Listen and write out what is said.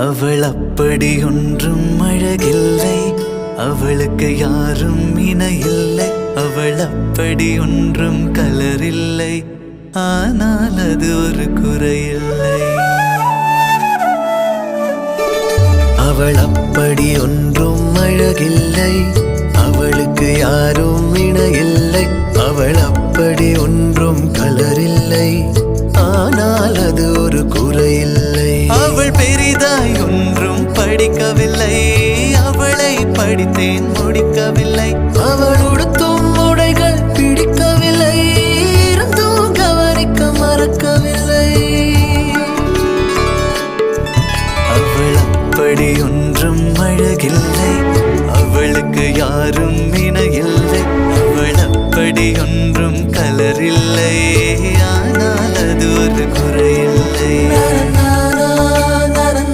அவள் அப்படி ஒன்றும் அழகில்லை, அவளுக்கு யாரும் இணையில்லை. அவள் அப்படி ஒன்றும் கலரில்லை, ஆனால் அது ஒரு குறையில்லை. அவள் அப்படி ஒன்றும் அழகில்லை, அவளுக்கு யாரும் இணையில்லை. அவள் அப்படி ஒன்றும் கலரில்லை, ஆனால் அது ஒரு குறையில்லை. அவள் பெரிதாய் ஒன்றும் படிக்கவில்லை, அவளை படித்தேன் முடிக்கவில்லை. அவள் உடுத்தும் உடைகள் பிடிக்கவில்லை, இருந்தும் கவனிக்க மறக்கவில்லை. அவள் அப்படி ஒன்றும் அழகில்லை, அவளுக்கு யாரும் இணையில்லை. அவள் அப்படி ஒன்றும் கலரில்லை.